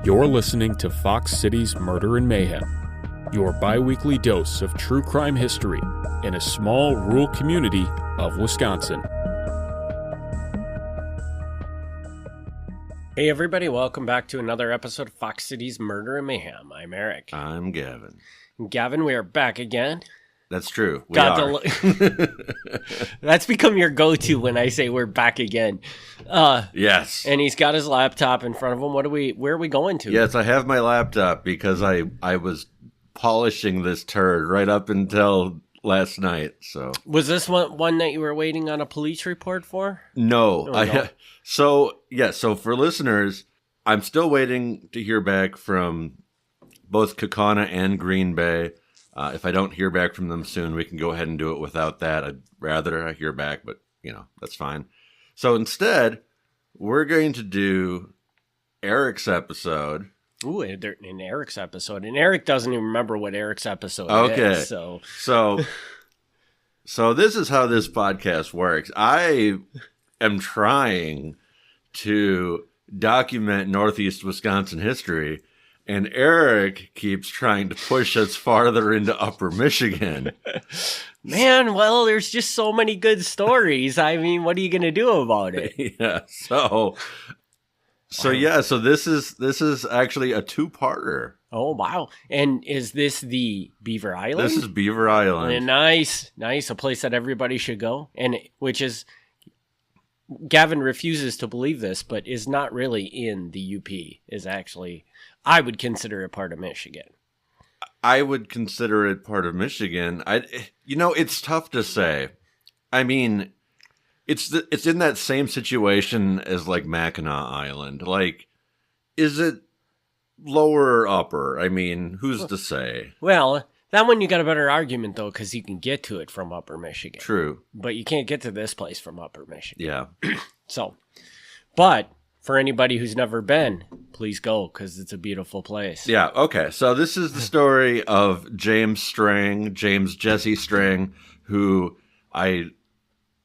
You're listening to Fox City's Murder and Mayhem, your bi-weekly dose of true crime history in a small rural community of Wisconsin. Hey everybody, welcome back to another episode of Fox City's Murder and Mayhem. I'm Eric. I'm Gavin. Gavin, we are back again. That's true. We are. That's become your go-to when I say we're back again. Yes. And he's got his laptop in front of him. Where are we going to? Yes, I have my laptop because I was polishing this turd right up until last night. So was this one that you were waiting on a police report for? No. No. So for listeners, I'm still waiting to hear back from both Kaukauna and Green Bay. If I don't hear back from them soon, we can go ahead and do it without that. I'd rather I hear back, but, that's fine. So instead, we're going to do Eric's episode. Ooh, in Eric's episode. And Eric doesn't even remember what Eric's episode is. So this is how this podcast works. I am trying to document Northeast Wisconsin history, and Eric keeps trying to push us farther into Upper Michigan. Man, well, there's just so many good stories. I mean, what are you going to do about it? Yeah. So this is actually a two-parter. Oh, wow. And is this the Beaver Island? This is Beaver Island. And nice. A place that everybody should go. And which is, Gavin refuses to believe this, but is not really in the UP. Is actually, I would consider it part of Michigan. I would consider it part of Michigan. It's tough to say. I mean, it's in that same situation as like Mackinac Island. Like, is it lower or upper? I mean, who's to say? Well, that one you got a better argument though, because you can get to it from Upper Michigan. True, but you can't get to this place from Upper Michigan. Yeah. But for anybody who's never been, please go, because it's a beautiful place. Yeah, okay. So this is the story of James Strang, James Jesse Strang, who I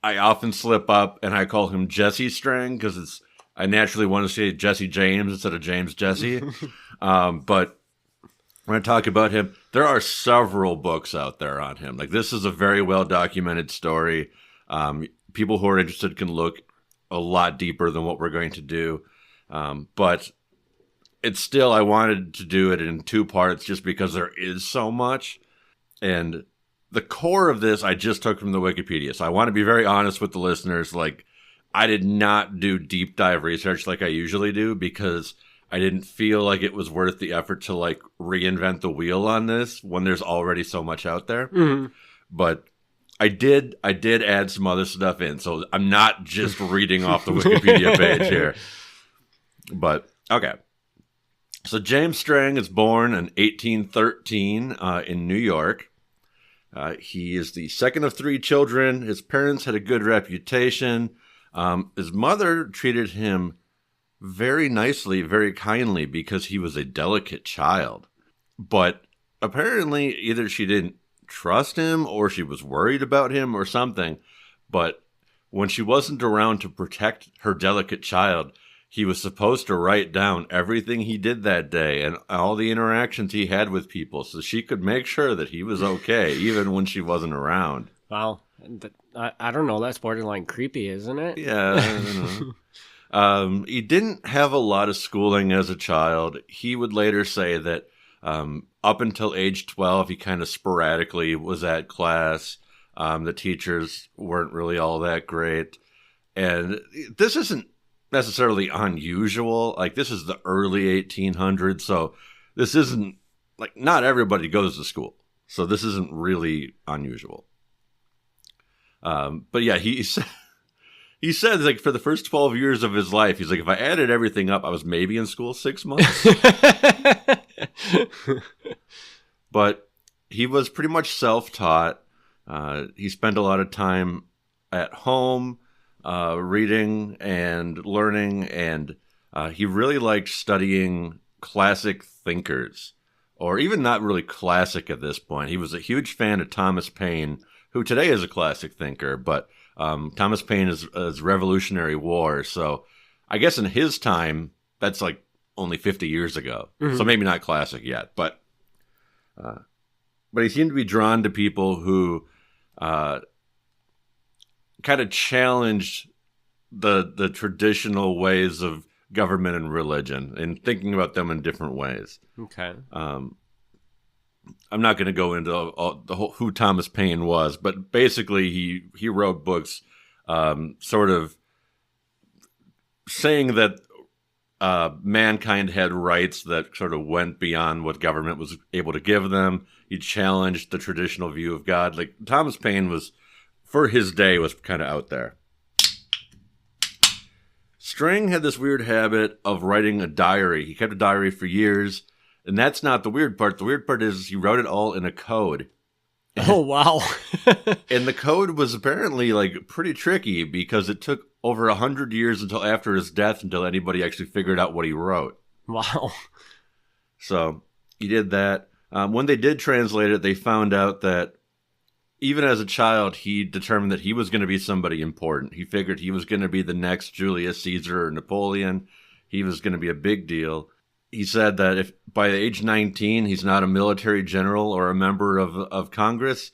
often slip up and I call him Jesse Strang because I naturally want to say Jesse James instead of James Jesse. But when I talk about him, there are several books out there on him. Like, this is a very well-documented story. People who are interested can look a lot deeper than what we're going to do. But it's still, I wanted to do it in two parts just because there is so much. And the core of this, I just took from the Wikipedia. So I want to be very honest with the listeners. Like, I did not do deep dive research like I usually do because I didn't feel like it was worth the effort to like reinvent the wheel on this when there's already so much out there. Mm-hmm. But I did add some other stuff in, so I'm not just reading off the Wikipedia page here. But, okay. So James Strang is born in 1813 in New York. He is the second of three children. His parents had a good reputation. His mother treated him very nicely, very kindly, because he was a delicate child. But apparently either she didn't trust him or she was worried about him or something, but when she wasn't around to protect her delicate child, he was supposed to write down everything he did that day and all the interactions he had with people so she could make sure that he was okay even when she wasn't around. Wow. I don't know, that's borderline creepy, isn't it? Yeah, I don't know. He didn't have a lot of schooling as a child. He would later say that up until age 12, he kind of sporadically was at class. The teachers weren't really all that great. And this isn't necessarily unusual. Like, this is the early 1800s, so this isn't, like, not everybody goes to school. So this isn't really unusual. But yeah, he said, like, for the first 12 years of his life, he's like, if I added everything up, I was maybe in school 6 months. But he was pretty much self-taught. He spent a lot of time at home reading and learning, and he really liked studying classic thinkers, or even not really classic at this point. He was a huge fan of Thomas Paine, who today is a classic thinker, but Thomas Paine is Revolutionary War. So I guess in his time, that's like only 50 years ago. So maybe not classic yet, but he seemed to be drawn to people who kind of challenged the traditional ways of government and religion and thinking about them in different ways. Okay. I'm not going to go into who Thomas Paine was, but basically he wrote books sort of saying that mankind had rights that sort of went beyond what government was able to give them. He challenged the traditional view of God. Like Thomas Paine was, for his day, was kind of out there. Strang had this weird habit of writing a diary. He kept a diary for years, and that's not the weird part. The weird part is he wrote it all in a code. Oh, wow. And the code was apparently like pretty tricky because it took over 100 years until after his death until anybody actually figured out what he wrote. Wow. So he did that. When they did translate it, they found out that even as a child, he determined that he was going to be somebody important. He figured he was going to be the next Julius Caesar or Napoleon. He was going to be a big deal. He said that if by age 19 he's not a military general or a member of Congress,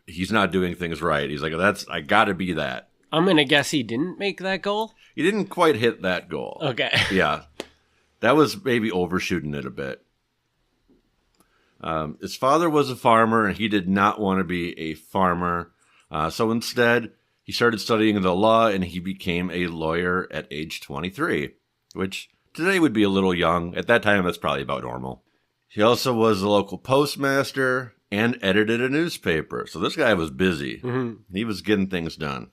he's not doing things right. He's like, I got to be that. I'm going to guess he didn't make that goal? He didn't quite hit that goal. Okay. Yeah. That was maybe overshooting it a bit. His father was a farmer, and he did not want to be a farmer. So instead, he started studying the law, and he became a lawyer at age 23, which today would be a little young. At that time, that's probably about normal. He also was a local postmaster and edited a newspaper. So this guy was busy. Mm-hmm. He was getting things done.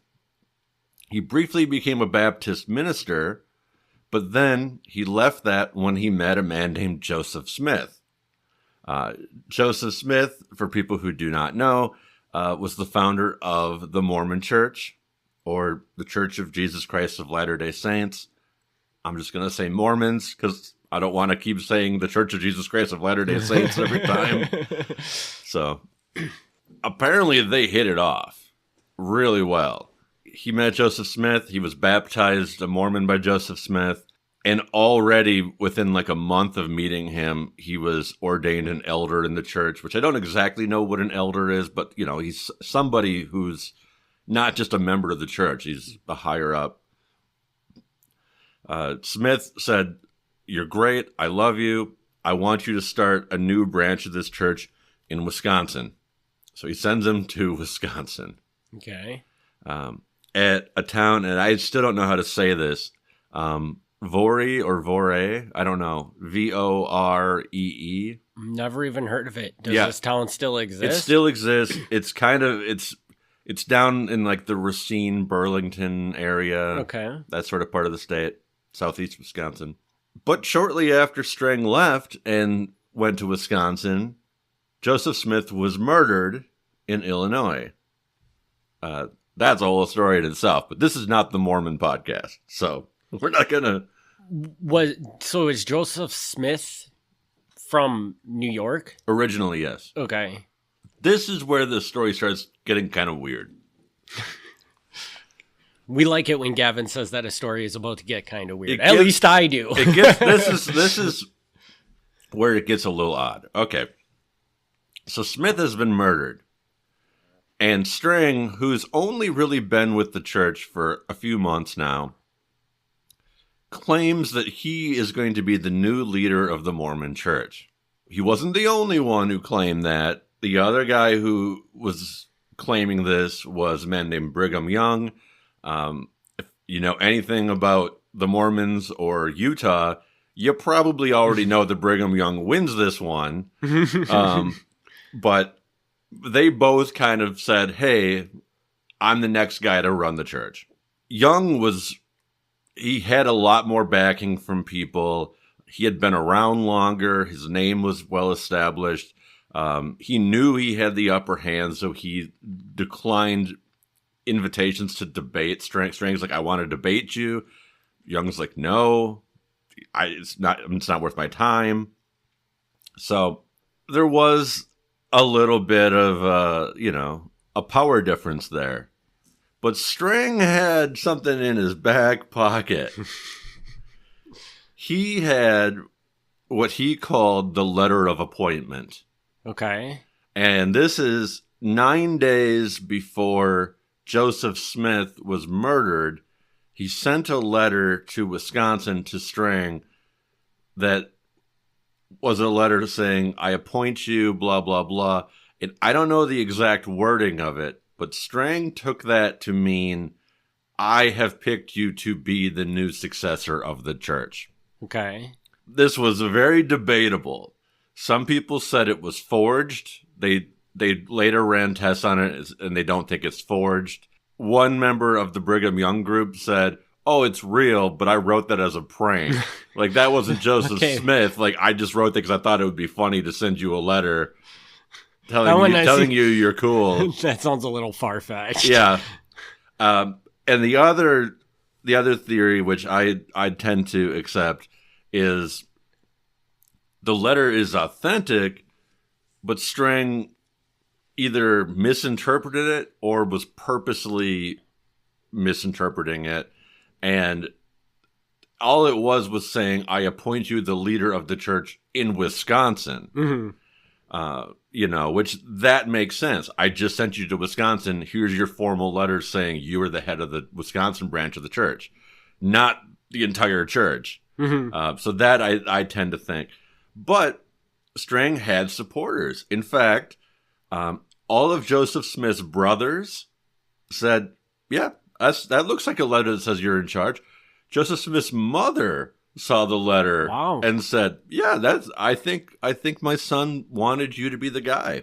He briefly became a Baptist minister, but then he left that when he met a man named Joseph Smith. Joseph Smith, for people who do not know, was the founder of the Mormon Church, or the Church of Jesus Christ of Latter-day Saints. I'm just going to say Mormons, because I don't want to keep saying the Church of Jesus Christ of Latter-day Saints every time. So, apparently they hit it off really well. He met Joseph Smith. He was baptized a Mormon by Joseph Smith. And already within like a month of meeting him, he was ordained an elder in the church, which I don't exactly know what an elder is, but, you know, he's somebody who's not just a member of the church. He's a higher up. Smith said, "You're great. I love you. I want you to start a new branch of this church in Wisconsin." So he sends him to Wisconsin. Okay. At a town, and I still don't know how to say this, Voree or Voree, I don't know, Voree. Never even heard of it. Does this town still exist? It still exists. It's kind of, it's down in like the Racine, Burlington area. Okay. That sort of part of the state, southeast Wisconsin. But shortly after Strang left and went to Wisconsin, Joseph Smith was murdered in Illinois. That's a whole story in itself, but this is not the Mormon podcast, so we're not gonna. So is Joseph Smith from New York? Originally, yes. Okay. This is where the story starts getting kind of weird. We like it when Gavin says that a story is about to get kind of weird. At least I do. This is where it gets a little odd. Okay. So Smith has been murdered. And Strang, who's only really been with the church for a few months now, claims that he is going to be the new leader of the Mormon Church. He wasn't the only one who claimed that. The other guy who was claiming this was a man named Brigham Young. If you know anything about the Mormons or Utah, you probably already know that Brigham Young wins this one. But they both kind of said, "Hey, I'm the next guy to run the church." Young he had a lot more backing from people. He had been around longer. His name was well established. He knew he had the upper hand, so he declined invitations to debate. Strang's like, "I want to debate you." Young's like, "No, it's not worth my time." So there was a little bit of, a power difference there. But Strang had something in his back pocket. he had what he called the letter of appointment. Okay. And this is 9 days before Joseph Smith was murdered. He sent a letter to Wisconsin to Strang that was a letter saying, I appoint you, blah, blah, blah. And I don't know the exact wording of it, but Strang took that to mean, I have picked you to be the new successor of the church. Okay. This was very debatable. Some people said it was forged. They later ran tests on it, and they don't think it's forged. One member of the Brigham Young group said, oh, it's real, but I wrote that as a prank. Like, that wasn't Joseph Smith. Like, I just wrote that because I thought it would be funny to send you a letter telling you you're cool. That sounds a little far-fetched. Yeah. And the other theory, which I tend to accept, is the letter is authentic, but Strang either misinterpreted it or was purposely misinterpreting it. And all it was saying, I appoint you the leader of the church in Wisconsin. Mm-hmm. Which that makes sense. I just sent you to Wisconsin. Here's your formal letter saying you are the head of the Wisconsin branch of the church, not the entire church. Mm-hmm. So that I tend to think. But Strang had supporters. In fact, all of Joseph Smith's brothers said, yeah, that looks like a letter that says you're in charge. Joseph Smith's mother saw the letter and said, yeah, I think my son wanted you to be the guy.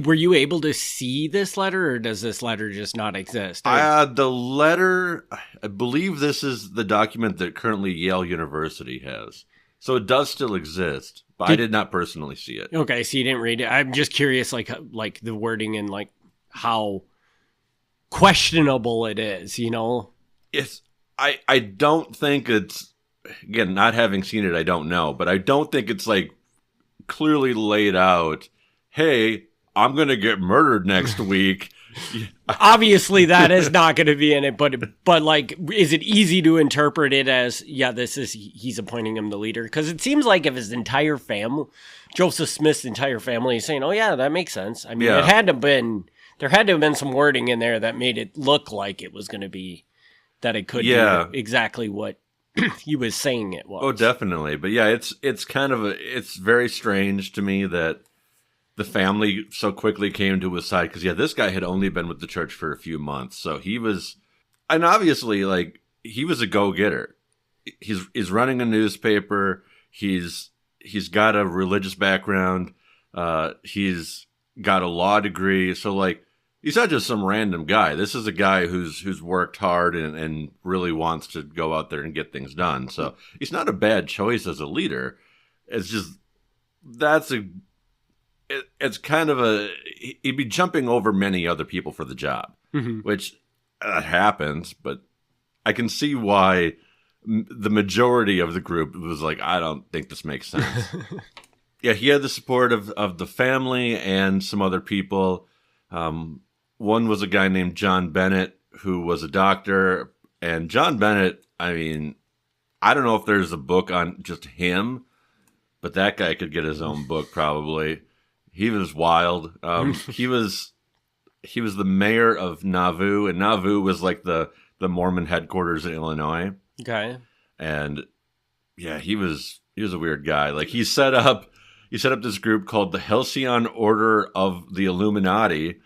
Were you able to see this letter, or does this letter just not exist? The letter, I believe this is the document that currently Yale University has. So it does still exist, but I did not personally see it. Okay, so you didn't read it. I'm just curious, like the wording and like how questionable it is, It's I don't think it's, again, not having seen it, I don't know, but I don't think it's like clearly laid out, hey, I'm going to get murdered next week. Obviously that is not going to be in it, but like, is it easy to interpret it as, he's appointing him the leader? Because it seems like if his entire family, Joseph Smith's entire family is saying, oh yeah, that makes sense. I mean, there had to have been some wording in there that made it look like it was going to be, that it could be exactly what he was saying it was. Oh, definitely. But yeah, it's kind of it's very strange to me that the family so quickly came to his side. Because this guy had only been with the church for a few months. So he was, and obviously like he was a go-getter. He's running a newspaper. He's got a religious background. He's got a law degree. So like, he's not just some random guy. This is a guy who's worked hard and really wants to go out there and get things done. So he's not a bad choice as a leader. It's just, it's kind of he'd be jumping over many other people for the job, which happens, but I can see why the majority of the group was like, I don't think this makes sense. He had the support of the family and some other people. One was a guy named John Bennett, who was a doctor. And John Bennett, I mean, I don't know if there's a book on just him, but that guy could get his own book probably. He was wild. He was the mayor of Nauvoo, and Nauvoo was like the Mormon headquarters in Illinois. Okay. And he was a weird guy. Like he set up this group called the Halcyon Order of the Illuminati.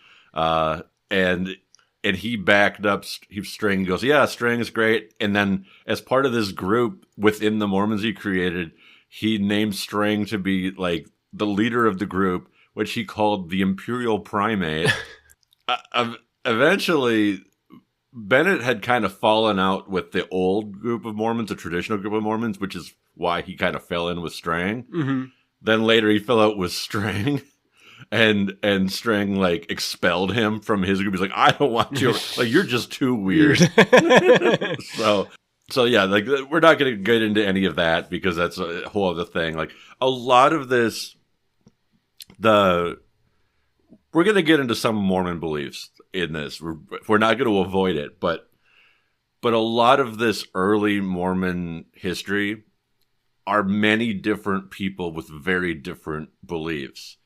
And he backed up Strang, goes, yeah, Strang is great. And then as part of this group within the Mormons he created, he named Strang to be like the leader of the group, which he called the Imperial Primate. Eventually, Bennett had kind of fallen out with the old group of Mormons, the traditional group of Mormons, which is why he kind of fell in with Strang. Mm-hmm. Then later he fell out with Strang. And Strang like expelled him from his group. He's like, I don't want you. Like, you're just too weird. So yeah, like we're not going to get into any of that because that's a whole other thing. Like a lot of this, we're going to get into some Mormon beliefs in this. We're not going to avoid it, but a lot of this early Mormon history are many different people with very different beliefs,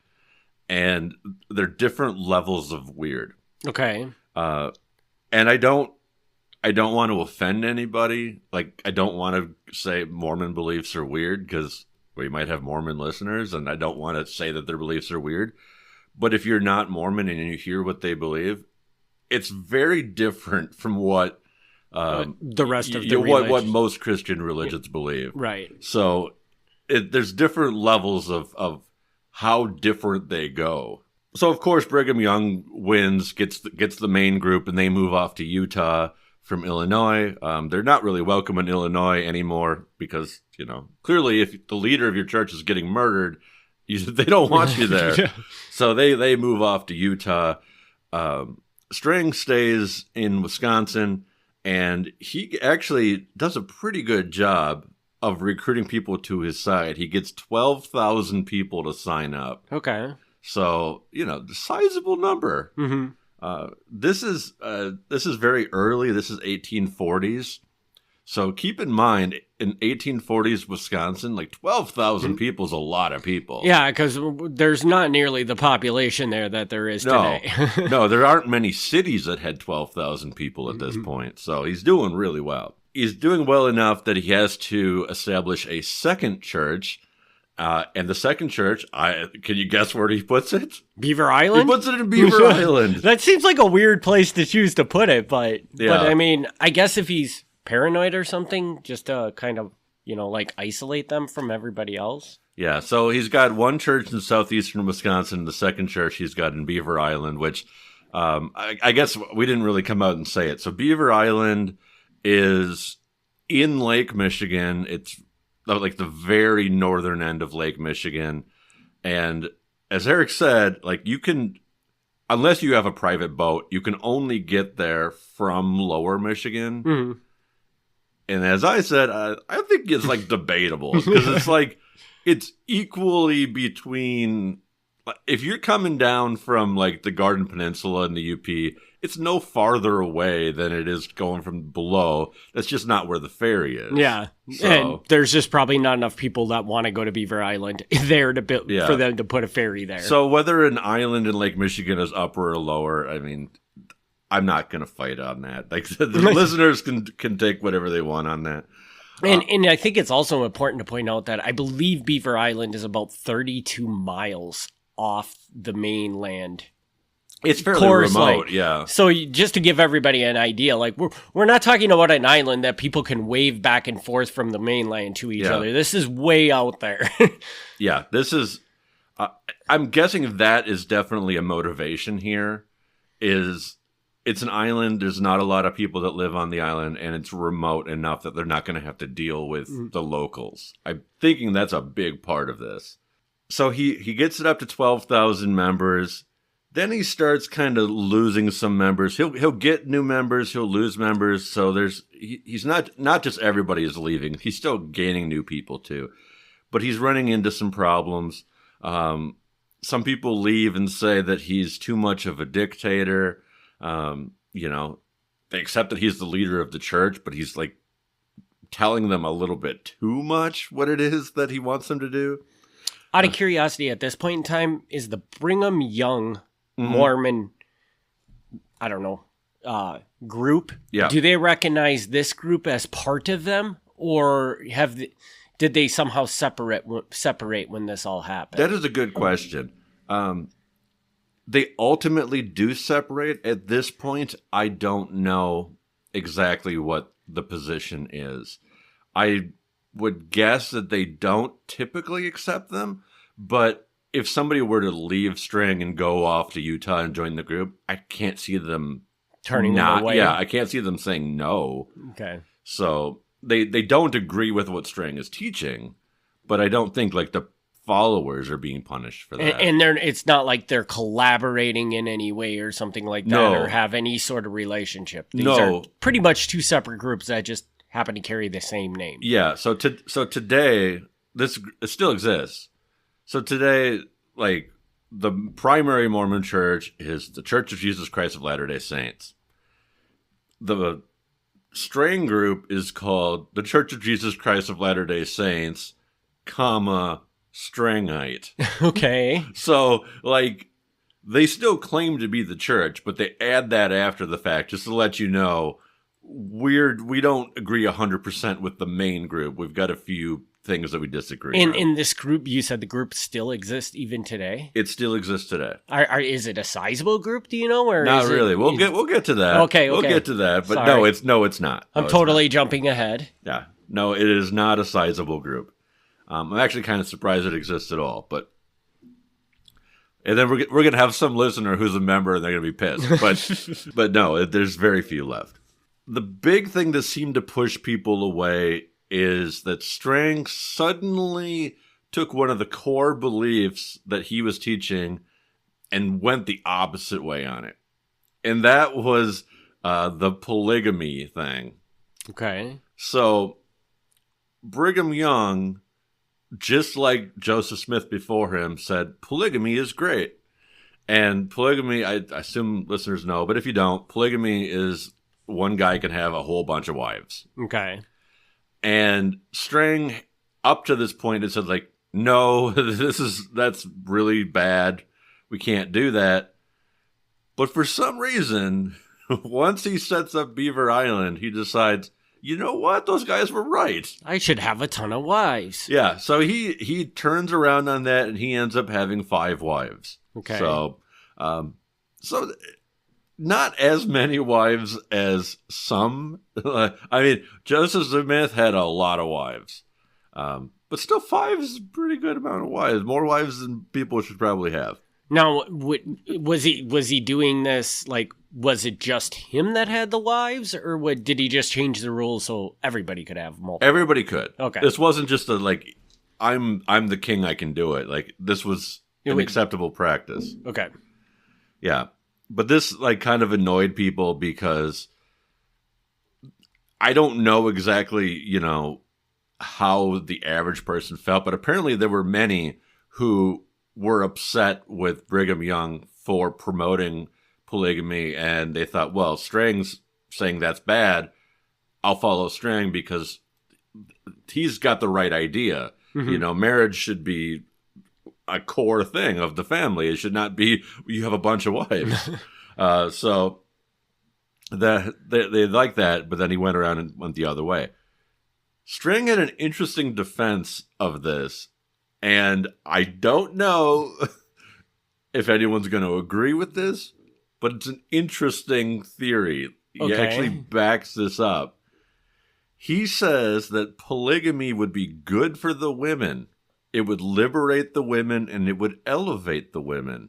and they're different levels of weird. Okay. And I don't want to offend anybody. Like, I don't want to say Mormon beliefs are weird, because we might have Mormon listeners, and I don't want to say that their beliefs are weird. But if you're not Mormon and you hear what they believe, it's very different from what the rest of the what most Christian religions believe. Right. So there's different levels of how different they go. So of course Brigham Young wins, gets the main group, and they move off to Utah from Illinois. They're not really welcome in Illinois anymore because, clearly if the leader of your church is getting murdered, they don't want you there. Yeah. So they move off to Utah. Strang stays in Wisconsin, and he actually does a pretty good job of recruiting people to his side. He gets 12,000 people to sign up. Okay. So, sizable number. Mm-hmm. This is very early. This is 1840s. So keep in mind, in 1840s Wisconsin, like 12,000 people is a lot of people. Yeah, because there's not nearly the population there that there is today. No, there aren't many cities that had 12,000 people at this point. So he's doing really well. He's doing well enough that he has to establish a second church. And the second church, can you guess where he puts it? Beaver Island? He puts it in Beaver Island. That seems like a weird place to choose to put it, but I mean, I guess if he's paranoid or something, just to kind of, isolate them from everybody else. Yeah, so he's got one church in southeastern Wisconsin, the second church he's got in Beaver Island, which I guess we didn't really come out and say it. So Beaver Island is in Lake Michigan. It's like the very northern end of Lake Michigan. And as Eric said, you can, unless you have a private boat, you can only get there from lower Michigan. Mm-hmm. And as I said, I think it's debatable, because it's equally between, if you're coming down from the Garden Peninsula and the UP, it's no farther away than it is going from below. That's just not where the ferry is. Yeah. So, and there's just probably not enough people that want to go to Beaver Island there for them to put a ferry there. So whether an island in Lake Michigan is upper or lower, I mean, I'm not going to fight on that. The listeners can take whatever they want on that. And I think it's also important to point out that I believe Beaver Island is about 32 miles off the mainland. It's fairly remote, yeah. So just to give everybody an idea, we're not talking about an island that people can wave back and forth from the mainland to each other. This is way out there. Yeah, this is. I'm guessing that is definitely a motivation here. It's an island. There's not a lot of people that live on the island, and it's remote enough that they're not going to have to deal with the locals. I'm thinking that's a big part of this. So he gets it up to 12,000 members. Then he starts kind of losing some members. He'll get new members. He'll lose members. So he's not just everybody is leaving. He's still gaining new people too, but he's running into some problems. Some people leave and say that he's too much of a dictator. They accept that he's the leader of the church, but he's telling them a little bit too much what it is that he wants them to do. Out of curiosity, at this point in time, is the Brigham Young Mormon, I don't know, group? Yeah. Do they recognize this group as part of them, or did they somehow separate when this all happened? That is a good question. They ultimately do separate. At this point, I don't know exactly what the position is. I would guess that they don't typically accept them, but if somebody were to leave Strang and go off to Utah and join the group, I can't see them turning them away. Yeah, I can't see them saying no. Okay. So they don't agree with what Strang is teaching, but I don't think the followers are being punished for that. And it's not like they're collaborating in any way or something like that, or have any sort of relationship. These are pretty much two separate groups that just happen to carry the same name. Yeah. So today, it still exists. So today, the primary Mormon church is the Church of Jesus Christ of Latter-day Saints. The Strang group is called the Church of Jesus Christ of Latter-day Saints comma, Strangite. Okay. So, like, they still claim to be the church, but they add that after the fact just to let you know we don't agree 100% with the main group. We've got a few things that we disagree on. In this group, you said the group still exists even today? It still exists today. Is it a sizable group, do you know? Or Not is really. It, we'll get to that. Okay. We'll get to that. But Sorry. it's not. I'm totally jumping ahead. Yeah. No, it is not a sizable group. I'm actually kind of surprised it exists at all. And then we're going to have some listener who's a member and they're going to be pissed. But no, there's very few left. The big thing that seemed to push people away is that Strang suddenly took one of the core beliefs that he was teaching and went the opposite way on it. And that was the polygamy thing. Okay. So Brigham Young, just like Joseph Smith before him, said polygamy is great. And polygamy, I assume listeners know, but if you don't, polygamy is one guy can have a whole bunch of wives. Okay. And Strang, up to this point, had said, like, no, that's really bad. We can't do that. But for some reason, once he sets up Beaver Island, he decides, you know what? Those guys were right. I should have a ton of wives. Yeah, so he turns around on that, and he ends up having 5 wives. Okay. So not as many wives as some. I mean, Joseph Smith had a lot of wives. But still 5 is a pretty good amount of wives. More wives than people should probably have. Now, was he doing this, like, was it just him that had the wives, or did he just change the rules so everybody could have multiple? Everybody could. Okay. This wasn't just I'm the king, I can do it. Like, this was an acceptable practice. Okay. Yeah. But this, like, kind of annoyed people because I don't know exactly, how the average person felt, but apparently there were many who were upset with Brigham Young for promoting polygamy, and they thought, well, Strang's saying that's bad. I'll follow Strang because he's got the right idea. Mm-hmm. Marriage should be a core thing of the family. It should not be you have a bunch of wives. So that they like that, but then he went around and went the other way. Strang had an interesting defense of this, and I don't know if anyone's going to agree with this, but it's an interesting theory. He actually backs this up. He says that polygamy would be good for the women. It would liberate the women, and it would elevate the women.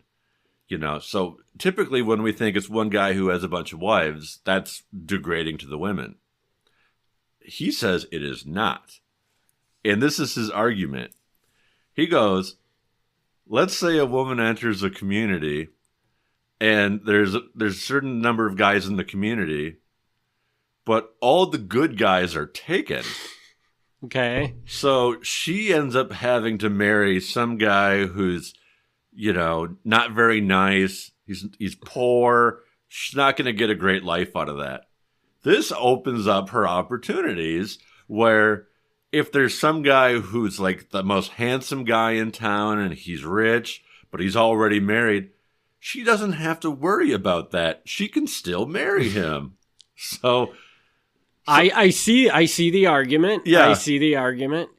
So typically when we think it's one guy who has a bunch of wives, that's degrading to the women. He says it is not. And this is his argument. He goes, let's say a woman enters a community and there's a certain number of guys in the community, but all the good guys are taken. Okay. So she ends up having to marry some guy who's, not very nice. He's poor. She's not going to get a great life out of that. This opens up her opportunities where if there's some guy who's like the most handsome guy in town and he's rich, but he's already married, she doesn't have to worry about that. She can still marry him. So I see the argument. Yeah. I see the argument.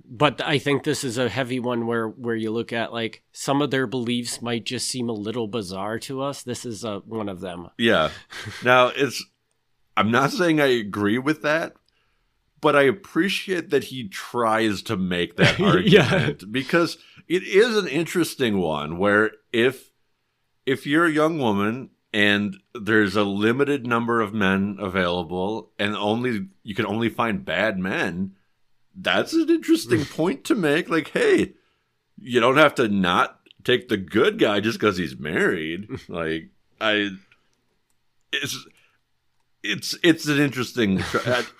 But I think this is a heavy one where you look at, like, some of their beliefs might just seem a little bizarre to us. This is one of them. Yeah. Now, I'm not saying I agree with that, but I appreciate that he tries to make that argument because it is an interesting one where if you're a young woman and there's a limited number of men available and you can only find bad men, that's an interesting point to make. Like, hey, you don't have to not take the good guy just because he's married. Like, it's an interesting.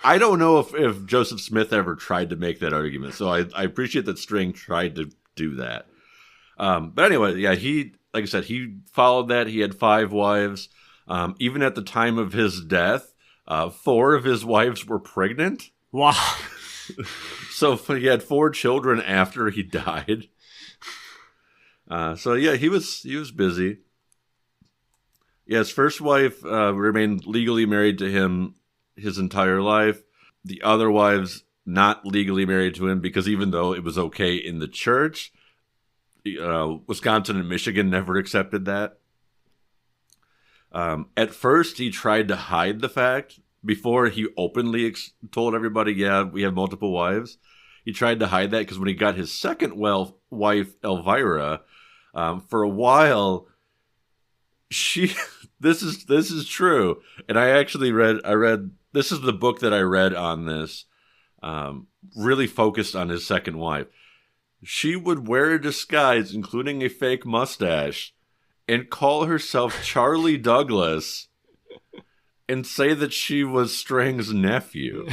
I don't know if Joseph Smith ever tried to make that argument, so I appreciate that Strang tried to do that. But anyway, yeah, like I said, he followed that. He had 5 wives. Even at the time of his death, 4 of his wives were pregnant. Wow. So he had 4 children after he died. So yeah, he was busy. Yeah, his first wife remained legally married to him his entire life. The other wives not legally married to him because even though it was okay in the church, Wisconsin and Michigan never accepted that. At first, he tried to hide the fact before he openly told everybody, yeah, we have multiple wives. He tried to hide that because when he got his second wife, Elvira, for a while, this is true. And I actually read, this is the book that I read on this, really focused on his second wife. She would wear a disguise, including a fake mustache, and call herself Charlie Douglas and say that she was Strang's nephew.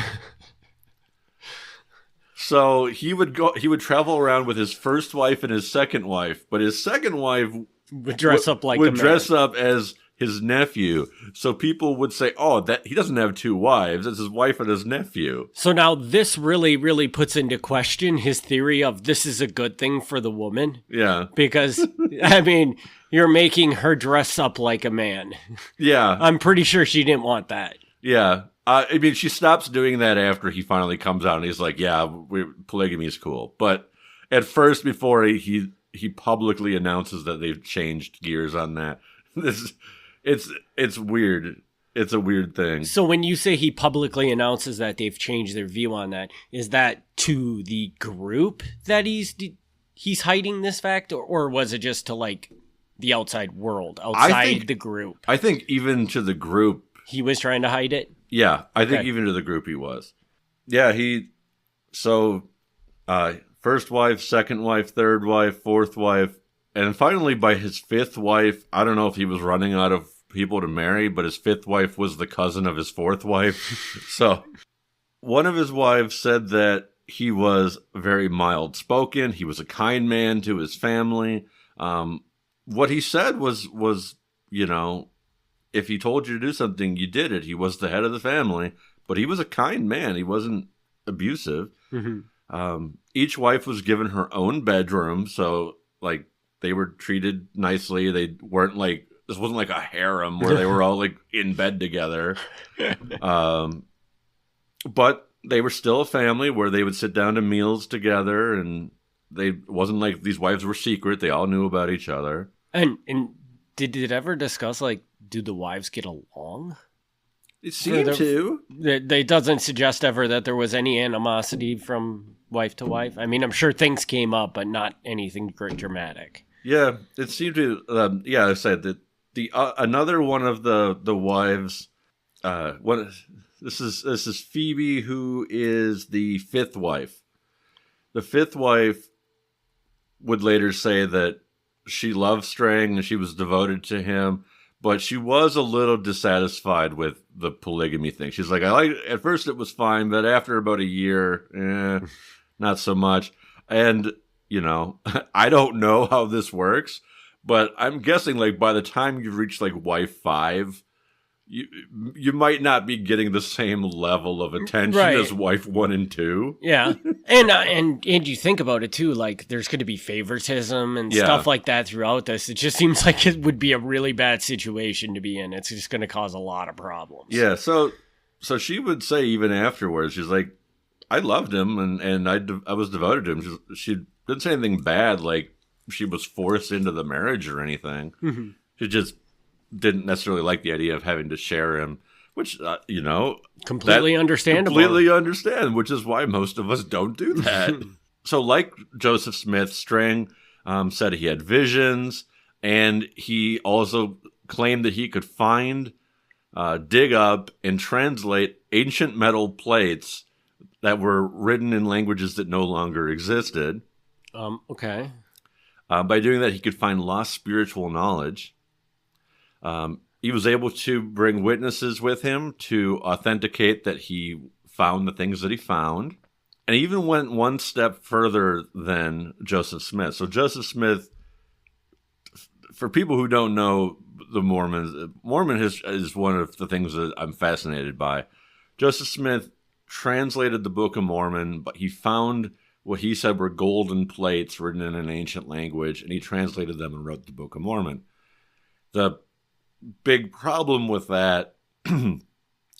So he would travel around with his first wife and his second wife, but his second wife would dress up like would dress up as his nephew. So people would say, "Oh, that he doesn't have 2 wives; it's his wife and his nephew." So now this really, really puts into question his theory of this is a good thing for the woman. Yeah, because I mean, you're making her dress up like a man. Yeah, I'm pretty sure she didn't want that. Yeah. I mean, she stops doing that after he finally comes out and he's like, yeah, polygamy is cool. But at first, before he publicly announces that they've changed gears on that, it's weird. It's a weird thing. So when you say he publicly announces that they've changed their view on that, is that to the group that he's hiding this fact, or was it just to like the outside world, outside the group? I think even to the group, he was trying to hide it. Yeah, I think even to the group he was. Yeah, first wife, second wife, third wife, fourth wife, and finally by his 5th wife, I don't know if he was running out of people to marry, but his 5th wife was the cousin of his 4th wife. So one of his wives said that he was very mild-spoken, he was a kind man to his family. What he said was, you know, if he told you to do something, you did it. He was the head of the family, but he was a kind man. He wasn't abusive. Mm-hmm. Each wife was given her own bedroom, so like they were treated nicely. They weren't like, this wasn't like a harem where they were all like in bed together. But they were still a family where they would sit down to meals together, and it wasn't like these wives were secret. They all knew about each other. And did it ever discuss like, do the wives get along? It seemed to. It doesn't suggest ever that there was any animosity from wife to wife. I mean, I'm sure things came up, but not anything dramatic. Yeah, it seemed to. Yeah, I said that another one of the wives. This is Phoebe, who is the 5th wife. The 5th wife would later say that she loved Strang and she was devoted to him. But she was a little dissatisfied with the polygamy thing. She's like, at first it was fine, but after about a year, not so much. And, you know, I don't know how this works, but I'm guessing like by the time you reach like wife 5, you might not be getting the same level of attention as wife 1 and 2. Yeah. And you think about it too, like there's going to be favoritism and stuff like that throughout this. It just seems like it would be a really bad situation to be in. It's just going to cause a lot of problems. Yeah. So she would say even afterwards, she's like, I loved him and I was devoted to him. She didn't say anything bad, like she was forced into the marriage or anything. Mm-hmm. She just didn't necessarily like the idea of having to share him, which, you know. Completely understandable. Completely understand, which is why most of us don't do that. So like Joseph Smith, Strang said he had visions, and he also claimed that he could find, dig up, and translate ancient metal plates that were written in languages that no longer existed. Okay. By doing that, he could find lost spiritual knowledge. He was able to bring witnesses with him to authenticate that he found the things that he found. And he even went one step further than Joseph Smith. So Joseph Smith, for people who don't know the Mormons, Mormon is one of the things that I'm fascinated by. Joseph Smith translated the Book of Mormon, but he found what he said were golden plates written in an ancient language, and he translated them and wrote the Book of Mormon. The big problem with that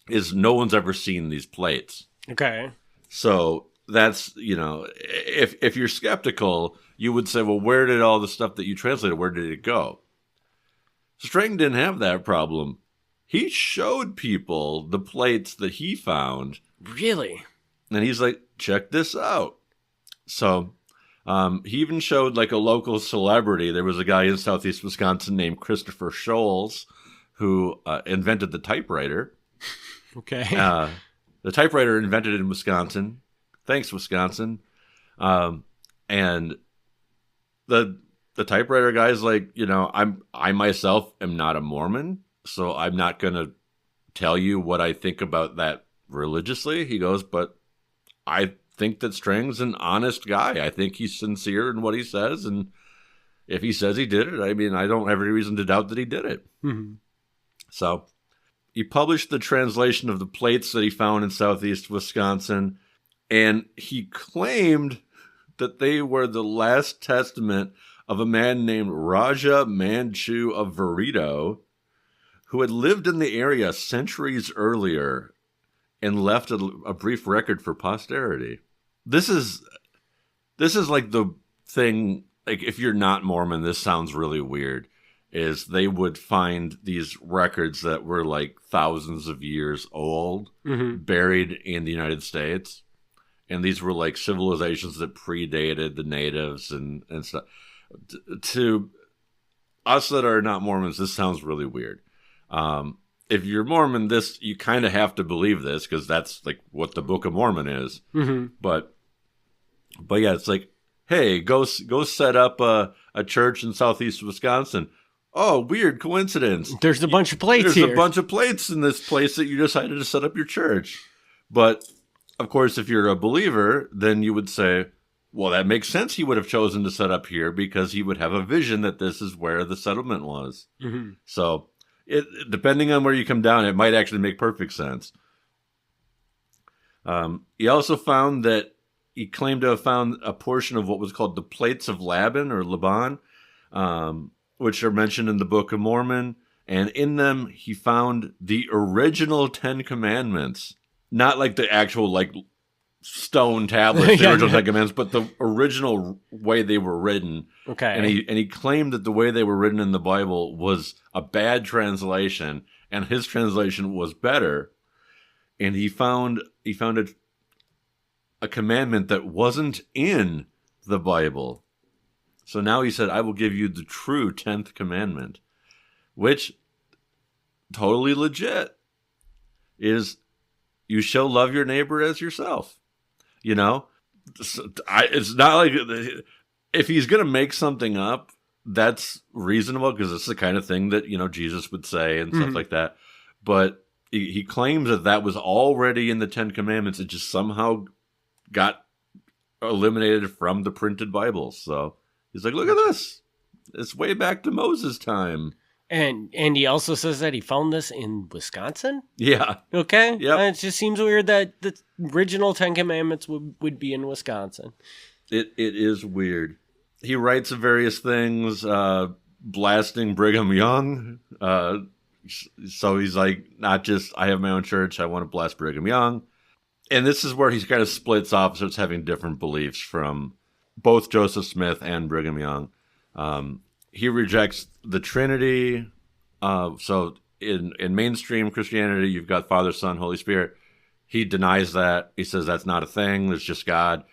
is no one's ever seen these plates. Okay. So that's, if you're skeptical, you would say, well, where did all the stuff that you translated, where did it go? Strang didn't have that problem. He showed people the plates that he found. Really? And he's like, check this out. So he even showed like a local celebrity. There was a guy in southeast Wisconsin named Christopher Scholes who invented the typewriter. Okay. The typewriter invented in Wisconsin. Thanks, Wisconsin. And the typewriter guy's like, I myself am not a Mormon, so I'm not going to tell you what I think about that religiously. He goes, but I think that Strang's an honest guy. I think he's sincere in what he says, and if he says he did it, I mean, I don't have any reason to doubt that he did it. Mm-hmm. So he published the translation of the plates that he found in southeast Wisconsin, and he claimed that they were the last testament of a man named Raja Manchu of Verito, who had lived in the area centuries earlier and left a brief record for posterity. This is like the thing, like if you're not Mormon, this sounds really weird, is they would find these records that were like thousands of years old, buried in the United States. And these were like civilizations that predated the natives and stuff. To us that are not Mormons, this sounds really weird. If you're Mormon, you kind of have to believe this because that's like what the Book of Mormon is. Mm-hmm. But yeah, it's like, hey, go set up a church in southeast Wisconsin. Oh, weird coincidence. There's a bunch of plates here. There's a bunch of plates in this place that you decided to set up your church. But of course, if you're a believer, then you would say, well, that makes sense. He would have chosen to set up here because he would have a vision that this is where the settlement was. Mm-hmm. So depending on where you come down, it might actually make perfect sense. He also found that he claimed to have found a portion of what was called the plates of Laban or Laban, which are mentioned in the Book of Mormon. And in them, he found the original 10 Commandments. Not like the actual like stone tablets, the original 10 Commandments, but the original way they were written. Okay. And he claimed that the way they were written in the Bible was a bad translation, and his translation was better. And he found a commandment that wasn't in the Bible. So now he said, I will give you the true 10th commandment, which totally legit is you shall love your neighbor as yourself. It's not like if he's going to make something up, that's reasonable because it's the kind of thing that, Jesus would say and stuff like that. But he claims that was already in the 10 Commandments. It just somehow got eliminated from the printed Bible. So he's like, look at this. It's way back to Moses' time. And he also says that he found this in Wisconsin? Yeah. Okay. Yep. It just seems weird that the original 10 Commandments would be in Wisconsin. It is weird. He writes of various things, blasting Brigham Young. So he's like, not just, I have my own church, I want to blast Brigham Young. And this is where he kind of splits off, starts having different beliefs from both Joseph Smith and Brigham Young. He rejects the Trinity. So in mainstream Christianity, you've got Father, Son, Holy Spirit. He denies that. He says that's not a thing. There's just God.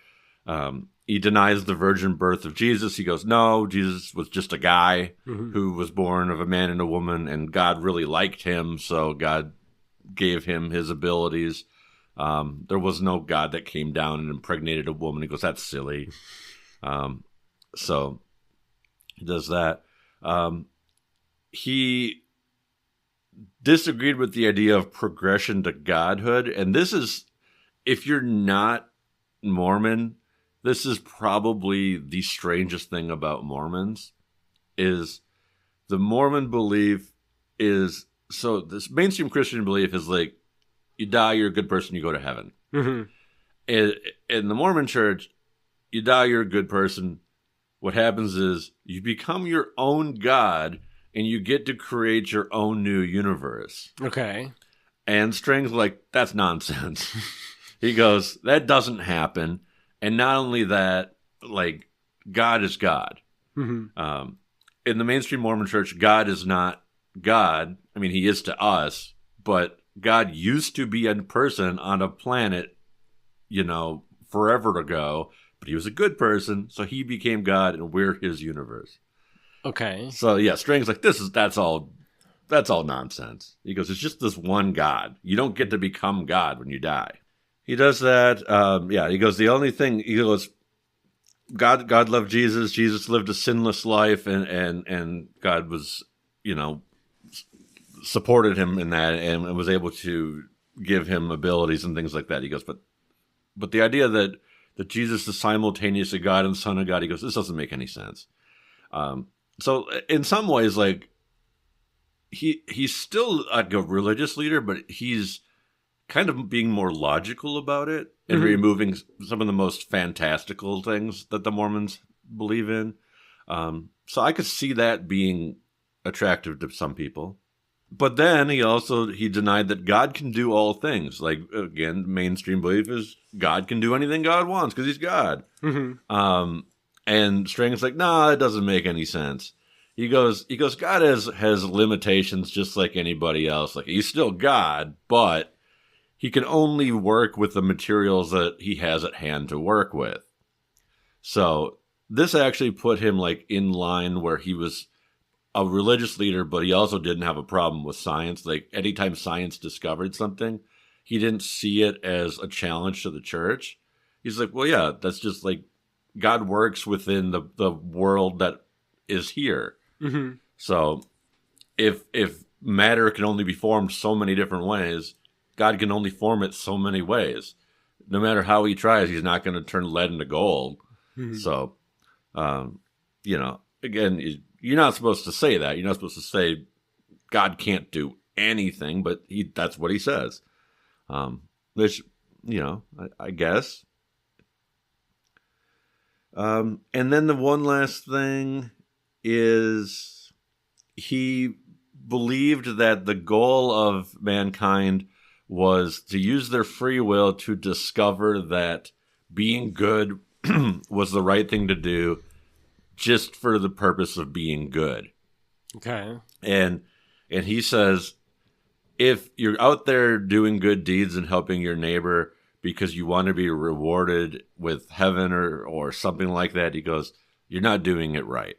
He denies the virgin birth of Jesus. He goes, no, Jesus was just a guy who was born of a man and a woman, and God really liked him, so God gave him his abilities. There was no God that came down and impregnated a woman. He goes, that's silly. So he does that. He disagreed with the idea of progression to godhood. And this is, if you're not Mormon, this is probably the strangest thing about Mormons, is the Mormon belief is, so this mainstream Christian belief is like, you die, you're a good person, you go to heaven. Mm-hmm. In the Mormon church, you die, you're a good person. What happens is you become your own God and you get to create your own new universe. Okay. And Strang's like, that's nonsense. He goes, that doesn't happen. And not only that, like, God is God. Mm-hmm. In the mainstream Mormon church, God is not God. I mean, he is to us, but God used to be a person on a planet, forever ago, but he was a good person, so he became God and we're his universe. Okay. So yeah, Strang's like, that's all nonsense. He goes, it's just this one God. You don't get to become God when you die. He does that. He goes, the only thing, he goes, God loved Jesus. Jesus lived a sinless life, and God was, supported him in that and was able to give him abilities and things like that. He goes, but the idea that Jesus is simultaneously God and Son of God, he goes, this doesn't make any sense. So in some ways, like, he's still like a religious leader, but he's kind of being more logical about it and Mm-hmm. removing some of the most fantastical things that the Mormons believe in. So I could see that being attractive to some people. But then he denied that God can do all things. Like, again, mainstream belief is God can do anything God wants because he's God. Mm-hmm. And Strang's like, nah, it doesn't make any sense. He goes, God has limitations just like anybody else. Like, he's still God, but he can only work with the materials that he has at hand to work with. So this actually put him like in line where he was a religious leader, but he also didn't have a problem with science. Like, anytime science discovered something, he didn't see it as a challenge to the church. He's like, well, yeah, that's just like God works within the world that is here. Mm-hmm. So if matter can only be formed so many different ways, God can only form it so many ways. No matter how he tries, he's not going to turn lead into gold. Mm-hmm. So, again, you're not supposed to say that. You're not supposed to say God can't do anything, but that's what he says. Which, I guess. And then the one last thing is he believed that the goal of mankind was to use their free will to discover that being good was the right thing to do just for the purpose of being good. Okay. And he says, if you're out there doing good deeds and helping your neighbor because you want to be rewarded with heaven or something like that, he goes, you're not doing it right.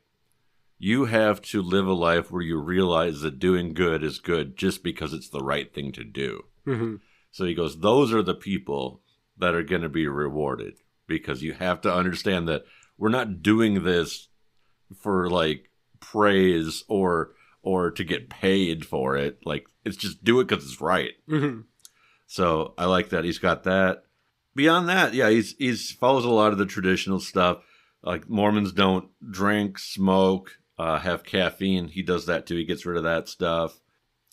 You have to live a life where you realize that doing good is good just because it's the right thing to do. Mm-hmm. So he goes, those are the people that are going to be rewarded, because you have to understand that we're not doing this for like praise or to get paid for it. Like, it's just do it because it's right. Mm-hmm. So I like that he's got that. Beyond that, yeah, he's follows a lot of the traditional stuff. Like, Mormons don't drink, smoke, have caffeine. He does that too. He gets rid of that stuff.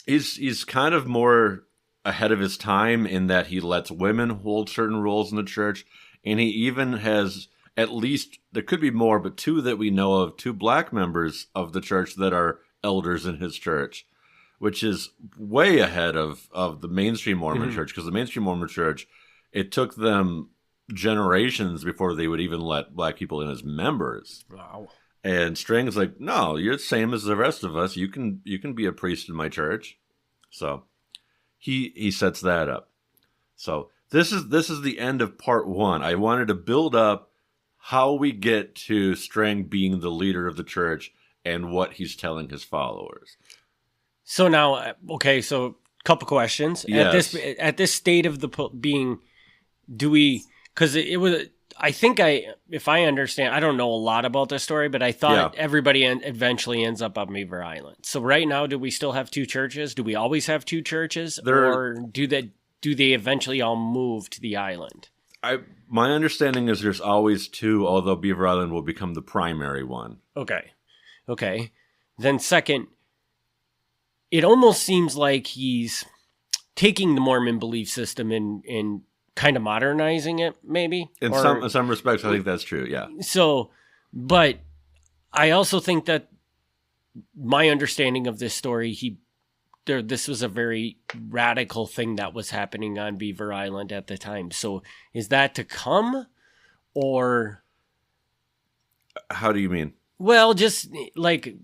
He's kind of more ahead of his time in that he lets women hold certain roles in the church, and he even has, at least, there could be more, but two that we know of, 2 black members of the church that are elders in his church, which is way ahead of the mainstream Mormon church, because the mainstream Mormon church, it took them generations before they would even let black people in as members. Wow. And Strang's like, no, you're the same as the rest of us. You can be a priest in my church. So he sets that up. So this is the end of part 1. I wanted to build up how we get to Strang being the leader of the church and what he's telling his followers. So now, okay, so a couple questions. Yes. At this state of the being, do we, because it was, I think if I understand, I don't know a lot about this story, but I thought everybody eventually ends up on Beaver Island. So right now, do we still have 2 churches? Do we always have 2 churches? Or do they eventually all move to the island? My understanding is there's always 2, although Beaver Island will become the primary one. Okay. Then second, it almost seems like he's taking the Mormon belief system and kind of modernizing it, maybe. In some respects, I think that's true. Yeah. So, but I also think that my understanding of this story, this was a very radical thing that was happening on Beaver Island at the time. So, is that to come, or how do you mean? Well, just like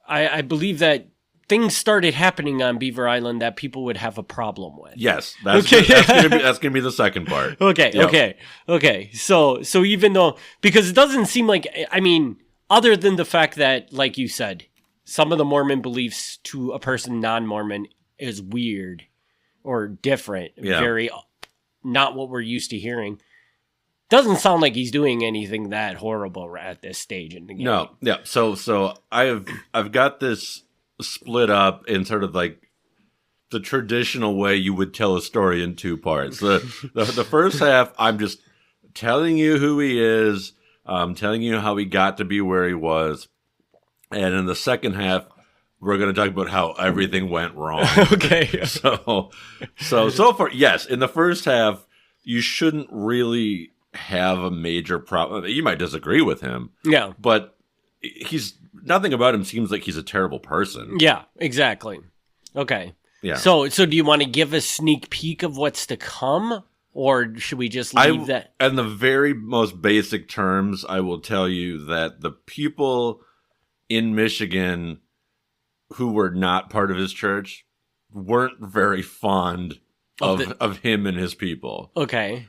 I believe that things started happening on Beaver Island that people would have a problem with. Yes, that's gonna be the second part. Okay, yep. Okay. So even though, because it doesn't seem like, I mean, other than the fact that, like you said, some of the Mormon beliefs to a person non-Mormon is weird or different, very not what we're used to hearing. Doesn't sound like he's doing anything that horrible at this stage in the game. No, yeah. So I've got this split up in sort of like the traditional way you would tell a story in two parts. The first half, I'm just telling you who he is, telling you how he got to be where he was, and in the second half, we're going to talk about how everything went wrong. Okay. So far, yes. In the first half, you shouldn't really have a major problem. You might disagree with him. Yeah. But nothing about him seems like he's a terrible person. Yeah, exactly. Okay. Yeah. So do you want to give a sneak peek of what's to come, or should we just leave that? In the very most basic terms, I will tell you that the people in Michigan who were not part of his church weren't very fond of him and his people. Okay.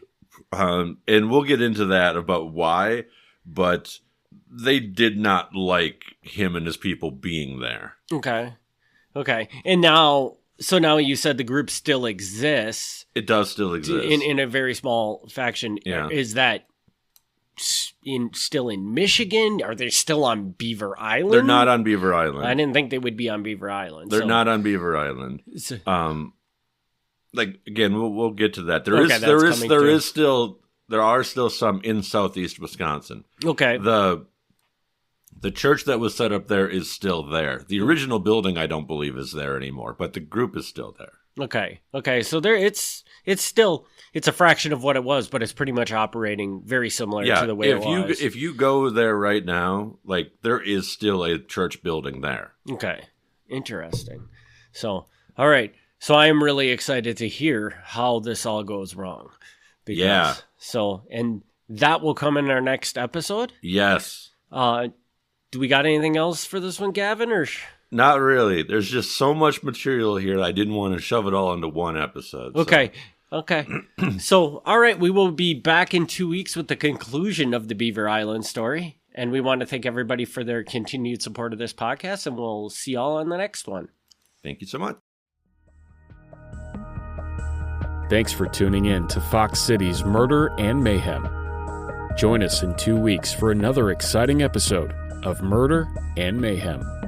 And we'll get into that about why, but they did not like him and his people being there. Okay. And now you said the group still exists. It does still exist. In a very small faction. Yeah. Is that still in Michigan? Are they still on Beaver Island? They're not on Beaver Island. I didn't think they would be on Beaver Island. They're not on Beaver Island. Like, again, we'll get to that. There are still some in southeast Wisconsin. Okay. The church that was set up there is still there. The original building, I don't believe, is there anymore, but the group is still there. Okay. So there, it's a fraction of what it was, but it's pretty much operating very similar to the way it was. If you go there right now, like, there is still a church building there. Okay. Interesting. So, all right. So I am really excited to hear how this all goes wrong. So, and that will come in our next episode? Yes. Do we got anything else for this one, Gavin? Or not really. There's just so much material here that I didn't want to shove it all into one episode. Okay. So, all right, we will be back in 2 weeks with the conclusion of the Beaver Island story. And we want to thank everybody for their continued support of this podcast, and we'll see y'all on the next one. Thank you so much. Thanks for tuning in to Fox City's Murder and Mayhem. Join us in 2 weeks for another exciting episode of Murder and Mayhem.